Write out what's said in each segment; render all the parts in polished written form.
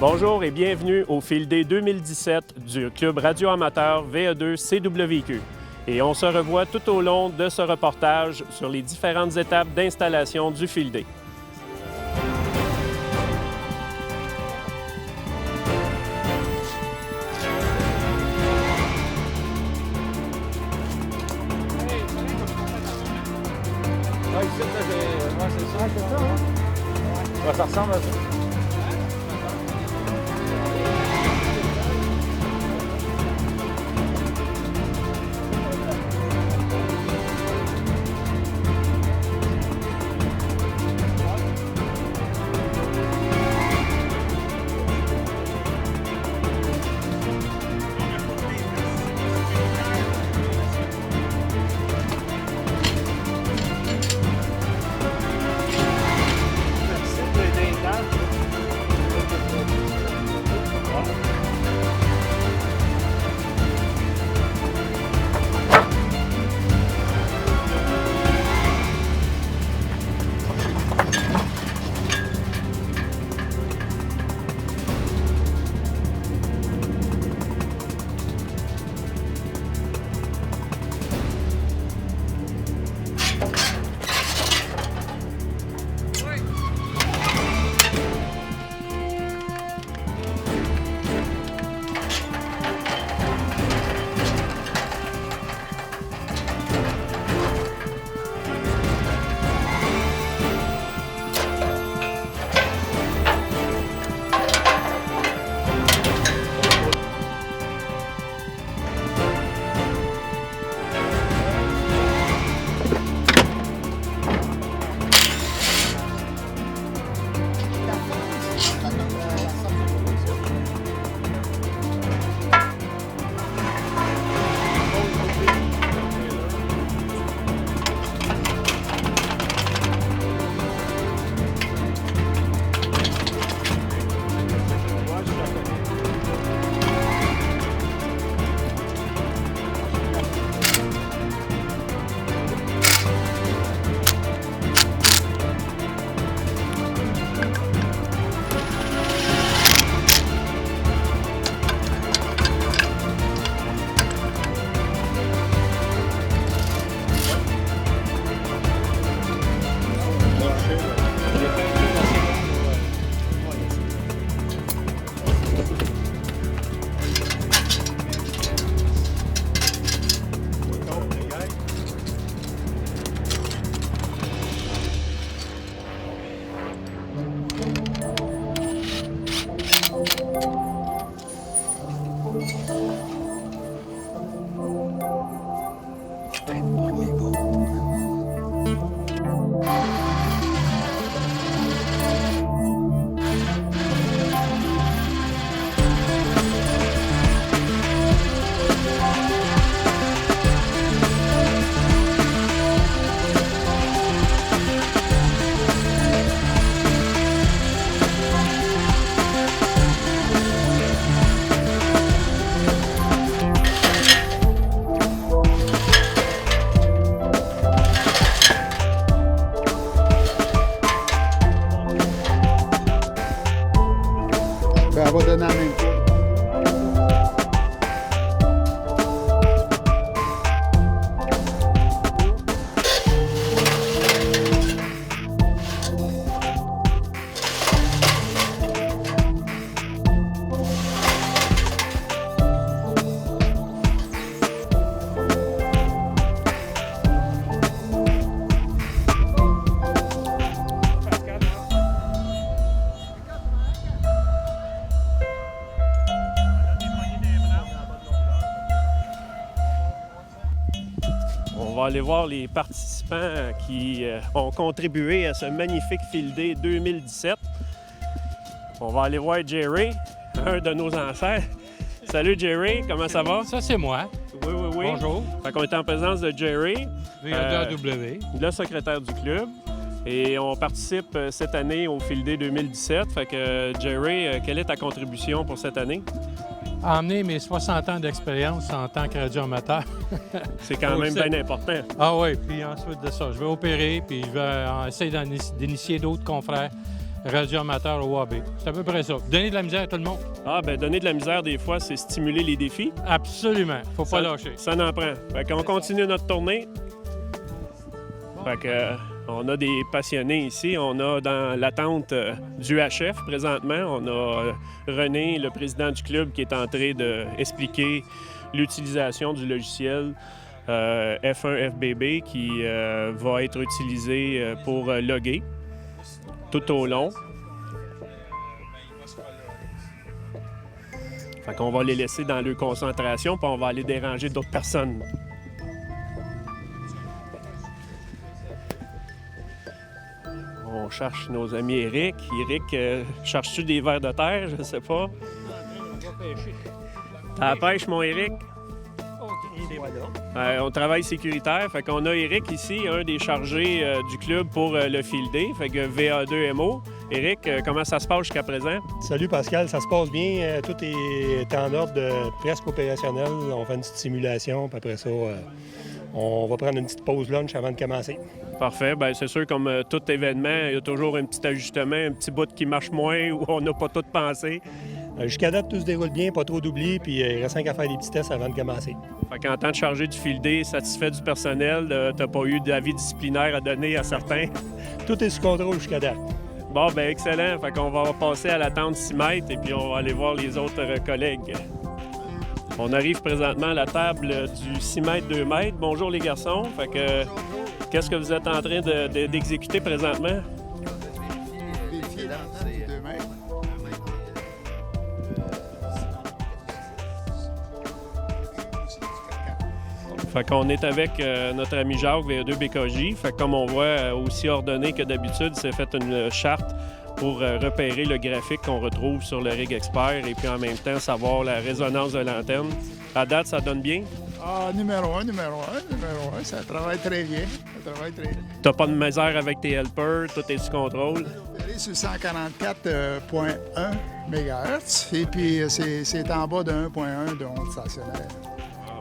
Bonjour et bienvenue au Field Day 2017 du Club radio-amateur VE2 CWQ. Et on se revoit tout au long de ce reportage sur les différentes étapes d'installation du Field Day. Ça ressemble à ça. Elle va donner la même chose. On va aller voir les participants qui ont contribué à ce magnifique Field Day 2017. On va aller voir Jerry, un de nos ancêtres. Salut Jerry, comment ça va? Ça, c'est moi. Oui. Bonjour. Fait qu'on est en présence de Jerry, VE2AW. le secrétaire du club. Et on participe cette année au Field Day 2017. Fait que Jerry, quelle est ta contribution pour cette année? Emmener mes 60 ans d'expérience en tant que radio-amateur. C'est quand même bien important. Ah oui, puis ensuite de ça, je vais opérer, puis je vais essayer d'initier d'autres confrères radio amateur au AB. C'est à peu près ça. Donner de la misère à tout le monde. Ah, ben donner de la misère, des fois, c'est stimuler les défis. Absolument. Faut pas lâcher. Ça n'en prend. Fait qu'on continue notre tournée. Fait que, on a des passionnés ici. On a dans l'attente du HF présentement. On a René, le président du club, qui est en train d'expliquer l'utilisation du logiciel F1 FBB qui va être utilisé pour loguer tout au long. Fait qu'on va les laisser dans leur concentration, puis on va aller déranger d'autres personnes. On cherche nos amis Eric. Eric, cherches-tu des vers de terre? Je sais pas. À la pêche, mon Eric? On travaille sécuritaire. Fait qu'on a Eric ici, un des chargés du club pour le field day. Fait que VA2MO. Eric, comment ça se passe jusqu'à présent? Salut Pascal, ça se passe bien. Tout est en ordre, presque opérationnel. On fait une petite simulation, puis après ça, on va prendre une petite pause lunch avant de commencer. Parfait. Bien, c'est sûr, comme tout événement, il y a toujours un petit ajustement, un petit bout qui marche moins ou on n'a pas tout pensé. Jusqu'à date, tout se déroule bien, pas trop d'oubli, puis il reste 5 à faire des petits tests avant de commencer. Fait qu'en tant que chargé du field day, satisfait du personnel, t'as pas eu d'avis disciplinaire à donner à certains? Tout est sous contrôle jusqu'à date. Bon, bien, excellent. Fait qu'on va passer à l'attente 6 mètres et puis on va aller voir les autres collègues. On arrive présentement à la table du 6 mètres, 2 mètres. Bonjour les garçons. Fait que, qu'est-ce que vous êtes en train d'exécuter présentement? Vérifier l'attente du 2 mètres. Fait qu'on est avec notre ami Jacques, VA2 BKJ. Fait que comme on voit, aussi ordonné que d'habitude, c'est fait une charte pour repérer le graphique qu'on retrouve sur le Rig Expert et puis en même temps savoir la résonance de l'antenne. À date, ça donne bien? Ah, numéro un, ça travaille très bien. T'as pas de misère avec tes helpers, tout est sous contrôle? On est sur 144.1 MHz et puis c'est en bas de 1.1 de onde stationnaire.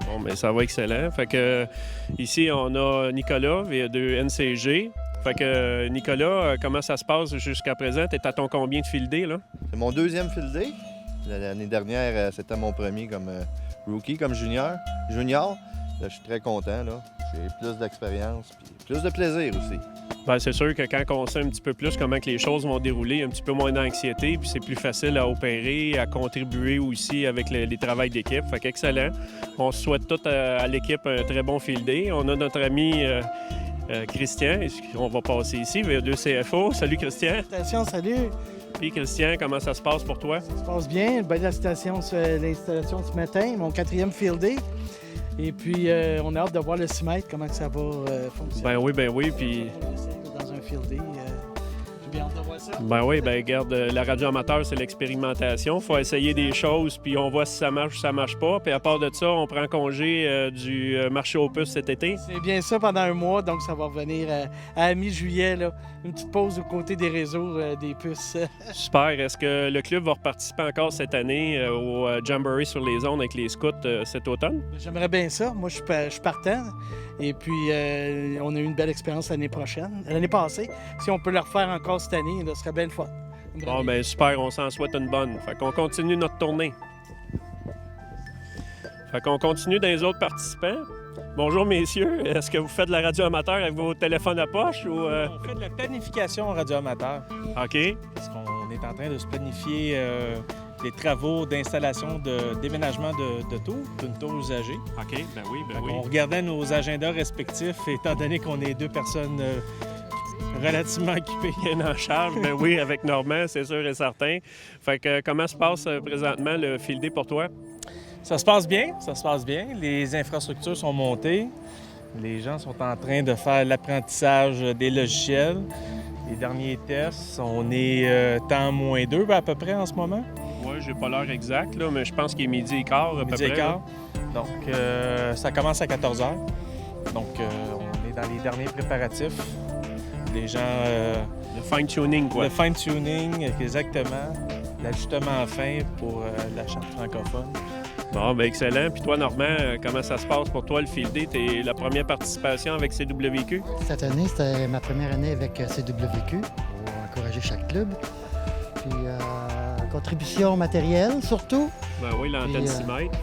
Bon, mais ça va excellent. Fait que ici, on a Nicolas, VA2 NCG. Fait que Nicolas, comment ça se passe jusqu'à présent? T'es à ton combien de field day, là? C'est mon deuxième field day. L'année dernière, c'était mon premier comme rookie, comme junior. Là, je suis très content, là. J'ai plus d'expérience puis plus de plaisir aussi. Bien, c'est sûr que quand on sait un petit peu plus comment que les choses vont dérouler, un petit peu moins d'anxiété, puis c'est plus facile à opérer, à contribuer aussi avec les travails d'équipe. Fait qu'excellent. On souhaite tout à l'équipe un très bon field day. On a notre ami Christian, on va passer ici, VA2 CFO. Salut Christian. Salut. Puis Christian, comment ça se passe pour toi? Ça se passe bien. Belle l'installation ce matin, mon 4e field day. Et puis, on a hâte de voir le 6 mètres, comment ça va fonctionner. Ben oui. Puis dans un field day, j'ai bien hâte de voir ça. Ben oui, ben regarde, la radio amateur, c'est l'expérimentation. Il faut essayer des choses, puis on voit si ça marche ou ça marche pas. Puis à part de ça, on prend congé du marché aux puces cet été. C'est bien ça pendant un mois, donc ça va revenir à mi-juillet, là. Une petite pause aux côtés des réseaux des puces. Super. Est-ce que le club va reparticiper encore cette année au Jamboree sur les ondes avec les scouts cet automne? J'aimerais bien ça. Moi, je suis partant. Et puis, on a eu une belle expérience l'année passée. Si on peut le refaire encore cette année, ce serait bien le fun. Bon, ben super, on s'en souhaite une bonne. Fait qu'on continue notre tournée. Fait qu'on continue dans les autres participants. Bonjour, messieurs. Est-ce que vous faites de la radio amateur avec vos téléphones à poche ou... On fait de la planification radio amateur. OK. Parce qu'on est en train de se planifier des travaux d'installation de déménagement de tours, d'une tour usagée. OK, ben oui. On regardait nos agendas respectifs, étant donné qu'on est deux personnes relativement équipées. Bien en charge, ben oui, avec Normand, c'est sûr et certain. Fait que comment se passe présentement le field day pour toi? Ça se passe bien. Les infrastructures sont montées. Les gens sont en train de faire l'apprentissage des logiciels. Les derniers tests, on est temps -2 à peu près en ce moment. Oui, j'ai pas l'heure exacte, là, mais je pense qu'il est 12h15 à peu près. Là. Donc, ça commence à 14h. Donc, on est dans les derniers préparatifs. Les gens... le fine-tuning, quoi. Le fine-tuning, exactement. L'ajustement fin pour la charte francophone. Bon, bien excellent. Puis toi, Normand, comment ça se passe pour toi, le field day? T'es la première participation avec CWQ? Cette année, c'était ma première année avec CWQ. On encourage encourager chaque club. Puis, contribution matérielle, surtout. Ben oui, l'antenne Puis, 6 mètres.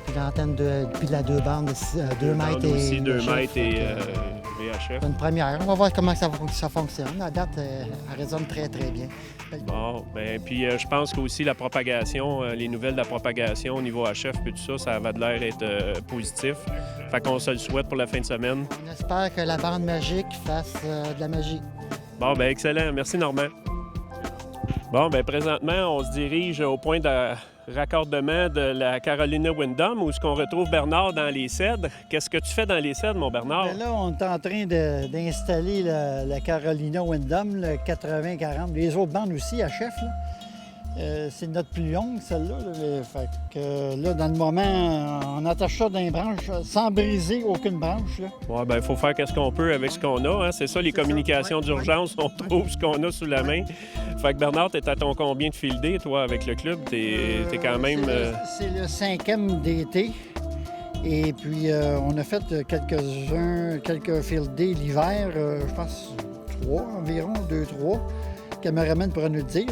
Puis l'antenne puis la 2 bandes de 2 mètres et aussi, 2 VHF. mètres et VHF. Une première. On va voir comment ça fonctionne. La date, elle résonne très, très bien. Bon, ben puis je pense qu'aussi la propagation, les nouvelles de la propagation au niveau HF puis tout ça, ça va de l'air être positif. Fait qu'on se le souhaite pour la fin de semaine. On espère que la bande magique fasse de la magie. Bon, ben excellent. Merci, Normand. Bon, ben présentement, on se dirige au point de raccordement de la Carolina Windom, où est-ce qu'on retrouve Bernard dans les cèdres. Qu'est-ce que tu fais dans les cèdres, mon Bernard? Bien là, on est en train d'installer la Carolina Windom, le 80-40. Les autres bandes aussi, à chef. C'est notre plus longue, celle-là. Fait que là, dans le moment, on attache ça dans les branches sans briser aucune branche. Ouais, ben il faut faire qu'est-ce qu'on peut avec ce qu'on a. Hein? C'est ça, les communications d'urgence. On trouve ce qu'on a sous la main. Fait que Bernard, t'es à ton combien de field day, toi, avec le club? T'es quand même... C'est le 5e d'été. Et puis, on a fait quelques field days l'hiver, je pense 3 environ, 2-3. Caméraman pourra nous le dire.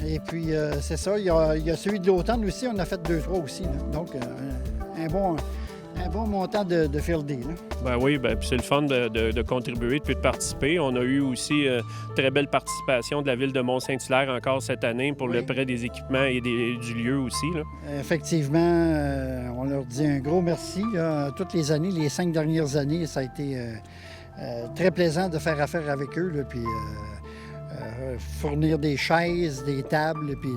Et puis, c'est ça. Il y a celui de l'automne aussi. On a fait 2-3 aussi. Là. Donc, un bon montant de field day. Là. Ben oui, ben, puis c'est le fun de contribuer puis de participer. On a eu aussi très belle participation de la ville de Mont-Saint-Hilaire encore cette année pour le prêt des équipements et du lieu aussi. Là. Effectivement, on leur dit un gros merci. Là. Toutes les années, les 5 dernières années, ça a été très plaisant de faire affaire avec eux. Là, puis, fournir des chaises, des tables, puis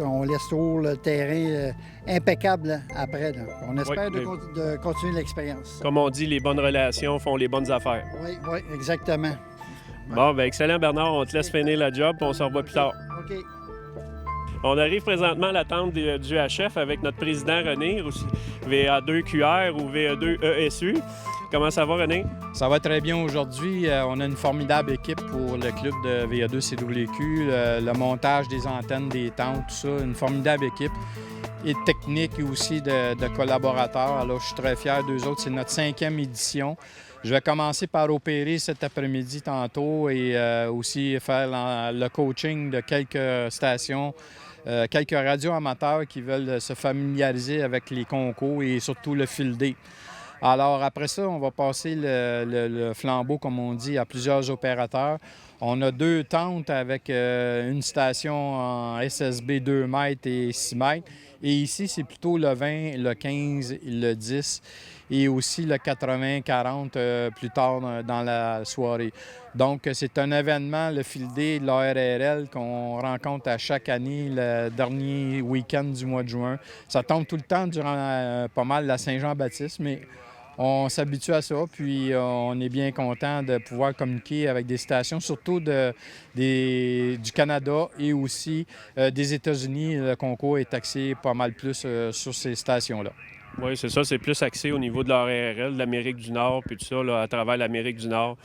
on laisse toujours le terrain impeccable après. Là. On espère de continuer l'expérience. Comme on dit, les bonnes relations font les bonnes affaires. Oui, exactement. Bon, ben excellent, Bernard. On te laisse finir la job, puis on se revoit plus tard. OK. On arrive présentement à l'attente du HF avec notre président René, VA2QR ou VA2ESU. Comment ça va, René? Ça va très bien aujourd'hui. On a une formidable équipe pour le club de VA2CWQ. Le montage des antennes, des tentes, tout ça. Une formidable équipe. Et technique et aussi de collaborateurs. Alors, je suis très fier d'eux autres. C'est notre 5e édition. Je vais commencer par opérer cet après-midi tantôt et aussi faire le coaching de quelques stations, quelques radios amateurs qui veulent se familiariser avec les concours et surtout le field day. Alors, après ça, on va passer le flambeau, comme on dit, à plusieurs opérateurs. On a 2 tentes avec une station en SSB 2 mètres et 6 mètres. Et ici, c'est plutôt le 20, le 15, le 10 et aussi le 80-40 plus tard dans la soirée. Donc, c'est un événement, le field day de l'ARRL, qu'on rencontre à chaque année, le dernier week-end du mois de juin. Ça tombe tout le temps durant pas mal la Saint-Jean-Baptiste, mais on s'habitue à ça, puis on est bien content de pouvoir communiquer avec des stations, surtout du Canada et aussi des États-Unis. Le concours est axé pas mal plus sur ces stations-là. Oui, c'est ça. C'est plus axé au niveau de l'ARRL, de l'Amérique du Nord, puis tout ça, là, à travers l'Amérique du Nord.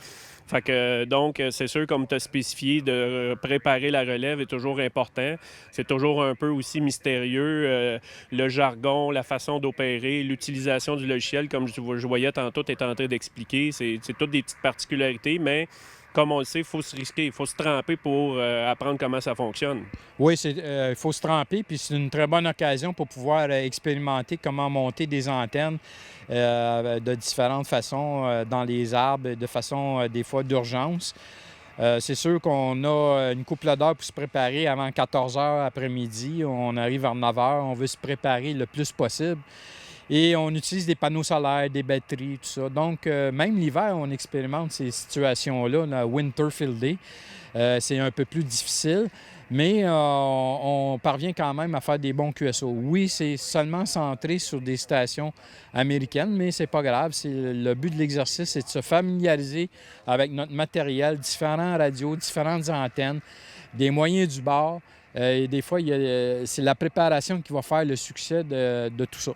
Fait que, donc, c'est sûr, comme tu as spécifié, de préparer la relève est toujours important. C'est toujours un peu aussi mystérieux. Le jargon, la façon d'opérer, l'utilisation du logiciel, comme je voyais tantôt, tu étais en train d'expliquer. C'est toutes des petites particularités, mais comme on le sait, il faut se risquer, il faut se tremper pour apprendre comment ça fonctionne. Oui, il faut se tremper, puis c'est une très bonne occasion pour pouvoir expérimenter comment monter des antennes de différentes façons dans les arbres, de façon des fois d'urgence. C'est sûr qu'on a une couple d'heures pour se préparer avant 14 h après-midi. On arrive vers 9 h, on veut se préparer le plus possible. Et on utilise des panneaux solaires, des batteries, tout ça. Donc, même l'hiver, on expérimente ces situations-là, le Winter Field Day. C'est un peu plus difficile, mais on parvient quand même à faire des bons QSO. Oui, c'est seulement centré sur des stations américaines, mais c'est pas grave. Le but de l'exercice, c'est de se familiariser avec notre matériel, différents radios, différentes antennes, des moyens du bord. Et des fois, c'est la préparation qui va faire le succès de tout ça.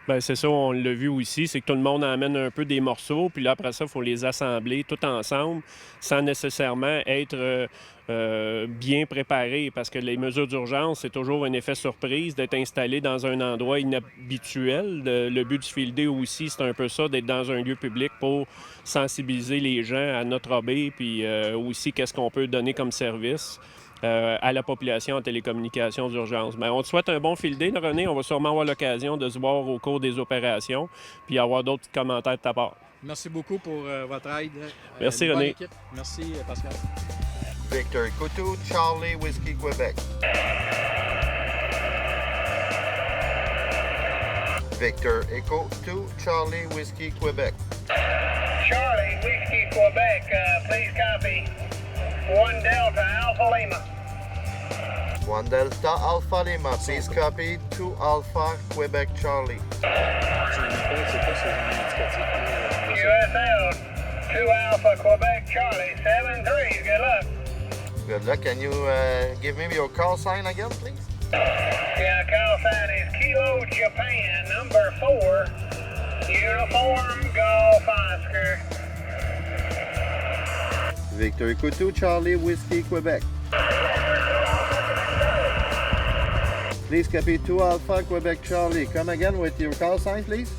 Bien, c'est ça, on l'a vu aussi, c'est que tout le monde amène un peu des morceaux, puis là, après ça, il faut les assembler tout ensemble sans nécessairement être bien préparé, parce que les mesures d'urgence, c'est toujours un effet surprise d'être installé dans un endroit inhabituel. Le but du Field Day aussi, c'est un peu ça, d'être dans un lieu public pour sensibiliser les gens à notre hobby, puis aussi qu'est-ce qu'on peut donner comme service à la population en télécommunications d'urgence. Bien, on te souhaite un bon Field Day, René. On va sûrement avoir l'occasion de se voir au cours des opérations, puis avoir d'autres commentaires de ta part. Merci beaucoup pour votre aide. Merci, René. Équipe. Merci, Pascal. Victor Coutu, Charlie Whiskey Quebec. Victor Echo 2, Charlie Whiskey Quebec. Charlie Whiskey Quebec, please copy. 1 Delta Alpha Lima. 1 Delta Alpha Lima, please copy. 2 Alpha Quebec Charlie. QSL 2 Alpha Quebec Charlie 7-3. Good luck. Good luck. Can you give me your call sign again, please? Yeah, call sign is Kilo Japan number 4. Uniform Golf Oscar. Victor Coutu, Charlie Whiskey Quebec. Please copy 2 Alpha Quebec Charlie. Come again with your call sign, please.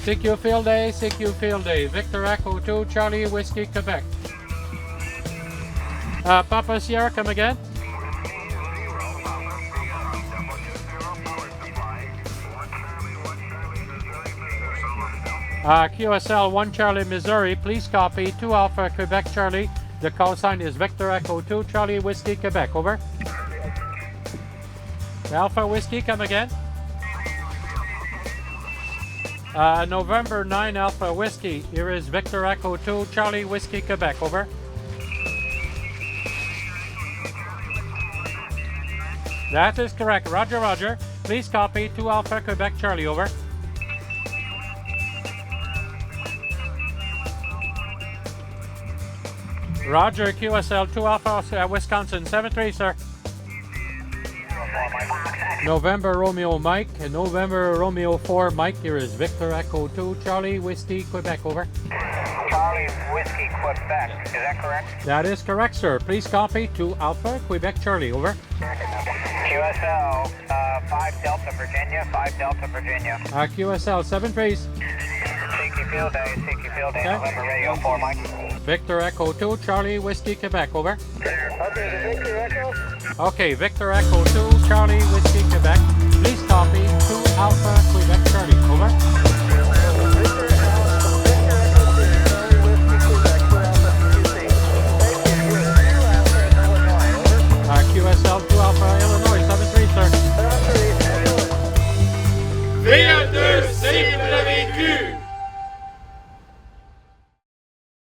CQ Field Day, CQ Field Day. Victor Echo 2, Charlie Whiskey, Quebec. Papa Sierra, come again. QSL 1 Charlie Missouri, please copy 2 Alpha Quebec Charlie. The call sign is Victor Echo 2 Charlie Whiskey Quebec. Over. Alpha Whiskey, come again. November 9 Alpha Whiskey, here is Victor Echo 2 Charlie Whiskey Quebec. Over. That is correct. Roger, Roger. Please copy 2 Alpha Quebec Charlie. Over. Roger, QSL 2 Alpha Wisconsin 7-3, sir. November Romeo Mike, and November Romeo 4 Mike, here is Victor Echo 2 Charlie Whiskey Quebec. Over. Charlie Whiskey Quebec, is that correct? That is correct, sir. Please copy 2 Alpha Quebec Charlie. Over. QSL 5 Delta Virginia, 5 Delta Virginia. QSL 7-3. CQ Field Day, CQ Field Day, Okay. November Radio 4 Mike. Victor Echo 2 Charlie Whiskey Quebec. Over. Okay, the Victor Echo. Okay, Victor Echo 2 Charlie Whiskey Quebec. Please copy 2 Alpha Quebec Charlie. Over. QSL 2 Alpha Illinois 7-3, sir. VA2, c'est le vécu!